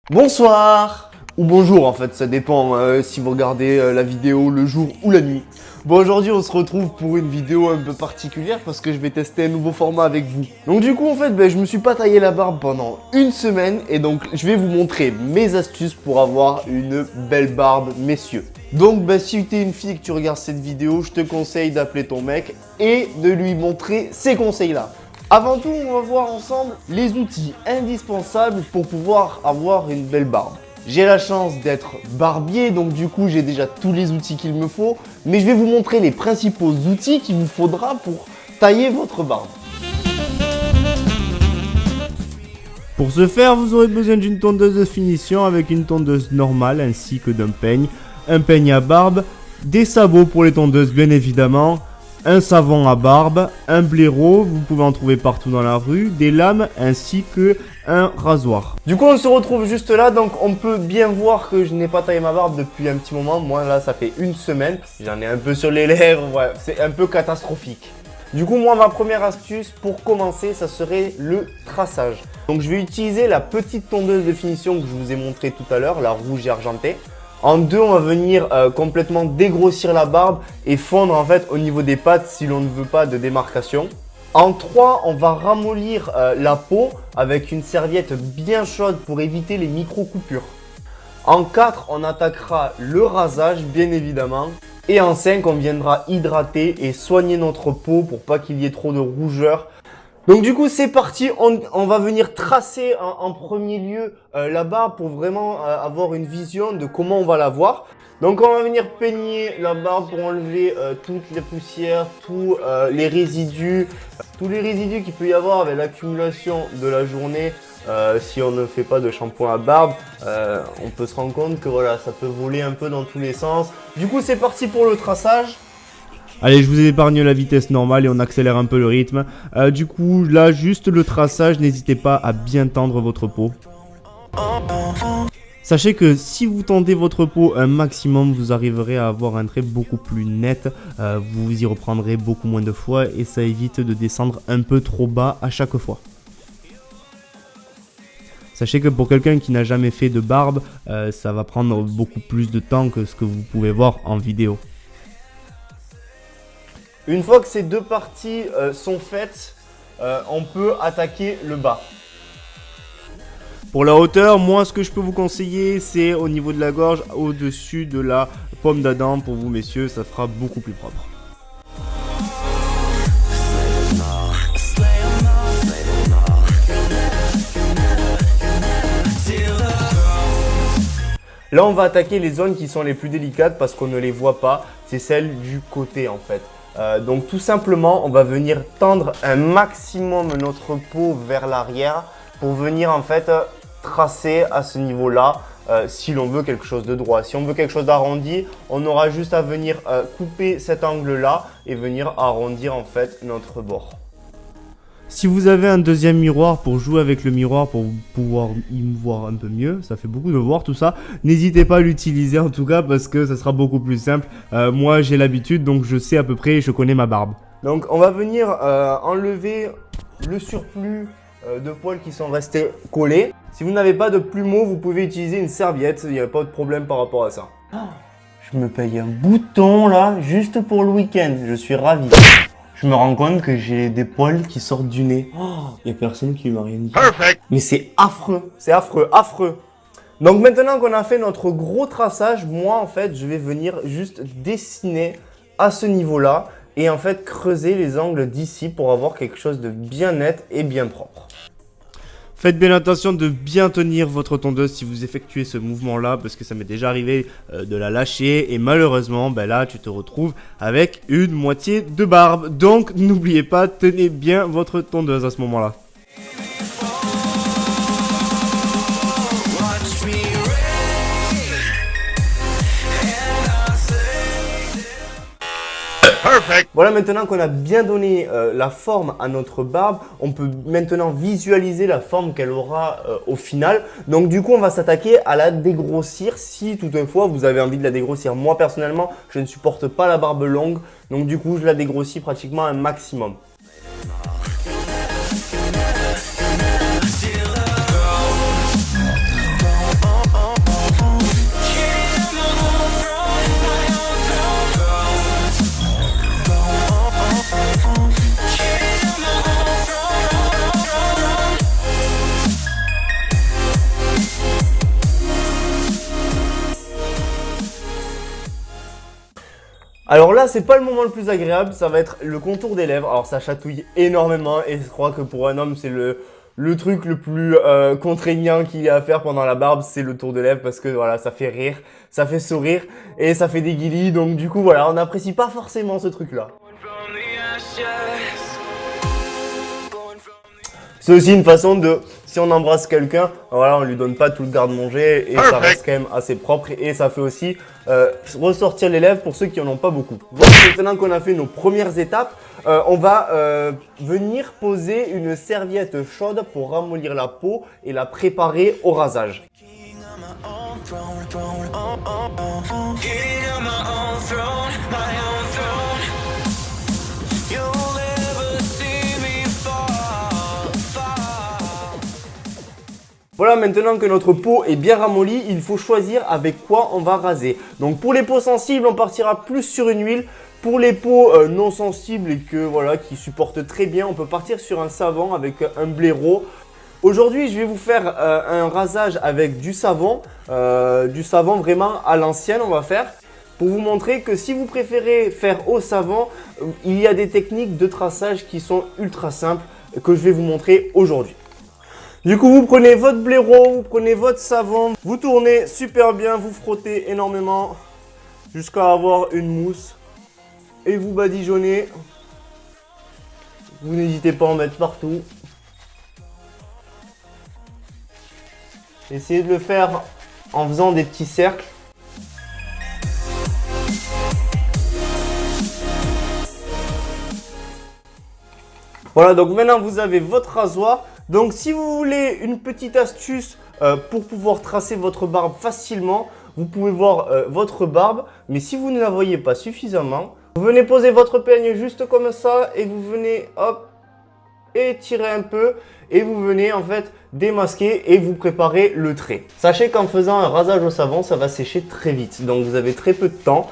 Bonsoir ou bonjour en fait, ça dépend si vous regardez la vidéo le jour ou la nuit. Bon, aujourd'hui on se retrouve pour une vidéo un peu particulière parce que je vais tester un nouveau format avec vous. Donc du coup en fait je me suis pas taillé la barbe pendant une semaine et donc je vais vous montrer mes astuces pour avoir une belle barbe messieurs. Donc si tu es une fille et que tu regardes cette vidéo, je te conseille d'appeler ton mec et de lui montrer ces conseils là. Avant tout, on va voir ensemble les outils indispensables pour pouvoir avoir une belle barbe. J'ai la chance d'être barbier, donc du coup j'ai déjà tous les outils qu'il me faut, mais je vais vous montrer les principaux outils qu'il vous faudra pour tailler votre barbe. Pour ce faire, vous aurez besoin d'une tondeuse de finition avec une tondeuse normale ainsi que d'un peigne, un peigne à barbe, des sabots pour les tondeuses bien évidemment, un savon à barbe, un blaireau, vous pouvez en trouver partout dans la rue, des lames ainsi que un rasoir. Du coup on se retrouve juste là, donc on peut bien voir que je n'ai pas taillé ma barbe depuis un petit moment. Moi là ça fait une semaine, j'en ai un peu sur les lèvres, ouais, c'est un peu catastrophique. Du coup moi ma première astuce pour commencer ça serait le traçage. Donc je vais utiliser la petite tondeuse de finition que je vous ai montré tout à l'heure, la rouge et argentée. En 2, on va venir complètement dégrossir la barbe et fondre en fait au niveau des pattes si l'on ne veut pas de démarcation. En 3, on va ramollir la peau avec une serviette bien chaude pour éviter les micro-coupures. En 4, on attaquera le rasage bien évidemment. Et en 5, on viendra hydrater et soigner notre peau pour pas qu'il y ait trop de rougeur. Donc du coup c'est parti, on va venir tracer en premier lieu la barbe pour vraiment avoir une vision de comment on va la voir. Donc on va venir peigner la barbe pour enlever toutes les poussières, tous les résidus qu'il peut y avoir avec l'accumulation de la journée. Si on ne fait pas de shampoing à barbe, on peut se rendre compte que voilà, ça peut voler un peu dans tous les sens. Du coup c'est parti pour le traçage. Allez, je vous épargne la vitesse normale et on accélère un peu le rythme. Du coup, là, juste le traçage, n'hésitez pas à bien tendre votre peau. Sachez que si vous tendez votre peau un maximum, vous arriverez à avoir un trait beaucoup plus net. Vous y reprendrez beaucoup moins de fois et ça évite de descendre un peu trop bas à chaque fois. Sachez que pour quelqu'un qui n'a jamais fait de barbe, ça va prendre beaucoup plus de temps que ce que vous pouvez voir en vidéo. Une fois que ces deux parties sont faites, on peut attaquer le bas. Pour la hauteur, moi ce que je peux vous conseiller, c'est au niveau de la gorge, au-dessus de la pomme d'Adam. Pour vous messieurs, ça fera beaucoup plus propre. Là, on va attaquer les zones qui sont les plus délicates parce qu'on ne les voit pas. C'est celles du côté en fait. Donc tout simplement, on va venir tendre un maximum notre peau vers l'arrière pour venir en fait tracer à ce niveau-là si l'on veut quelque chose de droit. Si on veut quelque chose d'arrondi, on aura juste à venir couper cet angle-là et venir arrondir en fait notre bord. Si vous avez un deuxième miroir pour jouer avec le miroir pour pouvoir y voir un peu mieux, ça fait beaucoup de voir tout ça, n'hésitez pas à l'utiliser en tout cas parce que ça sera beaucoup plus simple. Moi j'ai l'habitude donc je sais à peu près, je connais ma barbe. Donc on va venir enlever le surplus de poils qui sont restés collés. Si vous n'avez pas de plumeau, vous pouvez utiliser une serviette, il n'y a pas de problème par rapport à ça. Je me paye un bouton là juste pour le week-end, je suis ravi. Je me rends compte que j'ai des poils qui sortent du nez. Il n'y a personne qui m'a rien dit. Perfect. Mais c'est affreux, affreux. Donc maintenant qu'on a fait notre gros traçage, moi en fait, je vais venir juste dessiner à ce niveau-là et en fait creuser les angles d'ici pour avoir quelque chose de bien net et bien propre. Faites bien attention de bien tenir votre tondeuse si vous effectuez ce mouvement-là parce que ça m'est déjà arrivé de la lâcher et malheureusement, là, tu te retrouves avec une moitié de barbe. Donc, n'oubliez pas, tenez bien votre tondeuse à ce moment-là. Perfect. Voilà, maintenant qu'on a bien donné la forme à notre barbe, on peut maintenant visualiser la forme qu'elle aura au final. Donc du coup, on va s'attaquer à la dégrossir si toutefois vous avez envie de la dégrossir. Moi personnellement, je ne supporte pas la barbe longue, donc du coup, je la dégrossis pratiquement un maximum. Alors là, c'est pas le moment le plus agréable, ça va être le contour des lèvres. Alors ça chatouille énormément et je crois que pour un homme, c'est le truc le plus contraignant qu'il y a à faire pendant la barbe, c'est le tour de lèvres parce que voilà, ça fait rire, ça fait sourire et ça fait des guilis. Donc du coup, voilà, on n'apprécie pas forcément ce truc-là. C'est aussi une façon de, si on embrasse quelqu'un, voilà, on lui donne pas tout le garde-manger et ça reste quand même assez propre et ça fait aussi ressortir les lèvres pour ceux qui en ont pas beaucoup. Voilà, maintenant qu'on a fait nos premières étapes, on va venir poser une serviette chaude pour ramollir la peau et la préparer au rasage. Voilà, maintenant que notre peau est bien ramollie, il faut choisir avec quoi on va raser. Donc pour les peaux sensibles, on partira plus sur une huile. Pour les peaux non sensibles et que voilà, qui supportent très bien, on peut partir sur un savon avec un blaireau. Aujourd'hui, je vais vous faire un rasage avec du savon vraiment à l'ancienne, on va faire. Pour vous montrer que si vous préférez faire au savon, il y a des techniques de traçage qui sont ultra simples que je vais vous montrer aujourd'hui. Du coup, vous prenez votre blaireau, vous prenez votre savon, vous tournez super bien, vous frottez énormément jusqu'à avoir une mousse et vous badigeonnez. Vous n'hésitez pas à en mettre partout. Essayez de le faire en faisant des petits cercles. Voilà, donc maintenant vous avez votre rasoir. Donc si vous voulez une petite astuce pour pouvoir tracer votre barbe facilement, vous pouvez voir votre barbe. Mais si vous ne la voyez pas suffisamment, vous venez poser votre peigne juste comme ça et vous venez hop, étirer un peu et vous venez en fait démasquer et vous préparez le trait. Sachez qu'en faisant un rasage au savon, ça va sécher très vite. Donc vous avez très peu de temps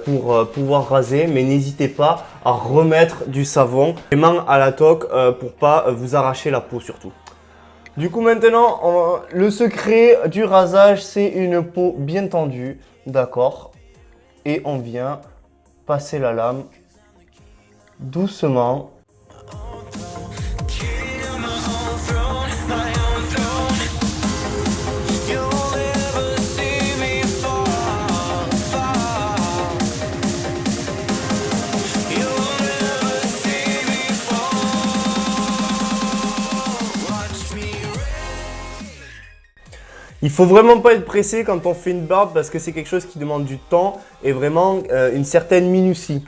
pour pouvoir raser, mais n'hésitez pas à remettre du savon vraiment à la toque pour pas vous arracher la peau surtout. Du coup maintenant, le secret du rasage, c'est une peau bien tendue, d'accord? Et on vient passer la lame doucement. Il faut vraiment pas être pressé quand on fait une barbe parce que c'est quelque chose qui demande du temps et vraiment une certaine minutie.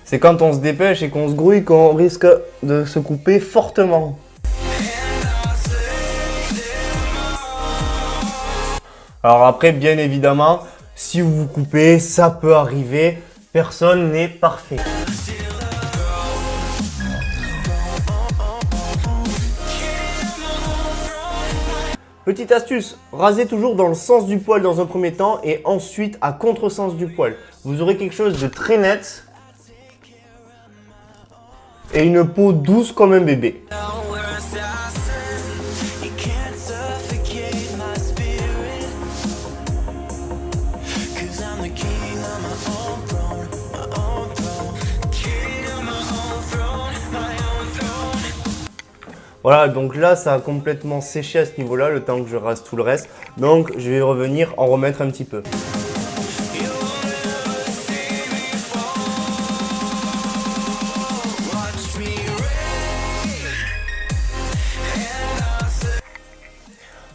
C'est quand on se dépêche et qu'on se grouille qu'on risque de se couper fortement. Alors après, bien évidemment, si vous vous coupez, ça peut arriver. Personne n'est parfait. Petite astuce, rasez toujours dans le sens du poil dans un premier temps et ensuite à contresens du poil. Vous aurez quelque chose de très net et une peau douce comme un bébé. Voilà, donc là, ça a complètement séché à ce niveau-là, le temps que je rase tout le reste. Donc, je vais revenir en remettre un petit peu.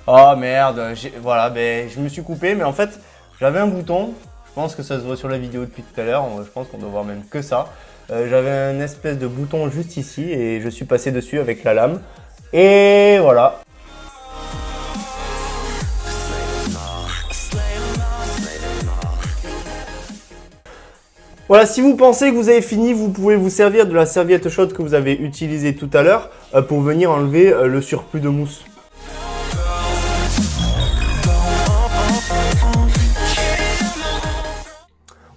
Oh merde, voilà, ben, je me suis coupé, mais en fait, j'avais un bouton. Je pense que ça se voit sur la vidéo depuis tout à l'heure. Je pense qu'on doit voir même que ça. J'avais un espèce de bouton juste ici et je suis passé dessus avec la lame. Et voilà. Voilà, si vous pensez que vous avez fini, vous pouvez vous servir de la serviette chaude que vous avez utilisée tout à l'heure pour venir enlever le surplus de mousse.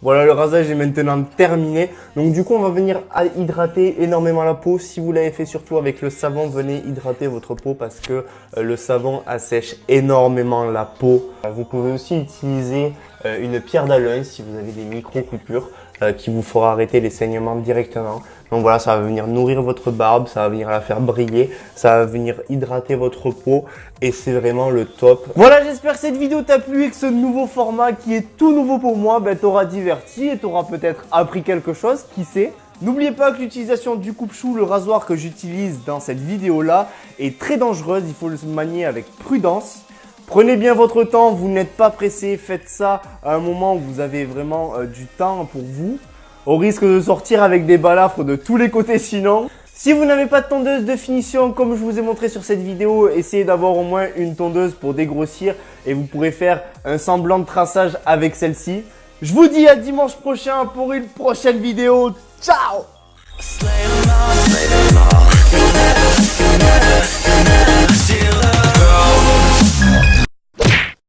Voilà, le rasage est maintenant terminé. Donc du coup, on va venir hydrater énormément la peau. Si vous l'avez fait surtout avec le savon, venez hydrater votre peau parce que le savon assèche énormément la peau. Vous pouvez aussi utiliser une pierre d'Halun si vous avez des micro-coupures qui vous fera arrêter les saignements directement. Donc voilà, ça va venir nourrir votre barbe, ça va venir la faire briller, ça va venir hydrater votre peau et c'est vraiment le top. Voilà, j'espère que cette vidéo t'a plu et que ce nouveau format qui est tout nouveau pour moi t'aura diverti et t'aura peut-être appris quelque chose, qui sait. N'oubliez pas que l'utilisation du coupe-chou, le rasoir que j'utilise dans cette vidéo-là, est très dangereuse, il faut le manier avec prudence. Prenez bien votre temps, vous n'êtes pas pressé, faites ça à un moment où vous avez vraiment du temps pour vous. Au risque de sortir avec des balafres de tous les côtés sinon. Si vous n'avez pas de tondeuse de finition comme je vous ai montré sur cette vidéo, essayez d'avoir au moins une tondeuse pour dégrossir et vous pourrez faire un semblant de traçage avec celle-ci. Je vous dis à dimanche prochain pour une prochaine vidéo. Ciao!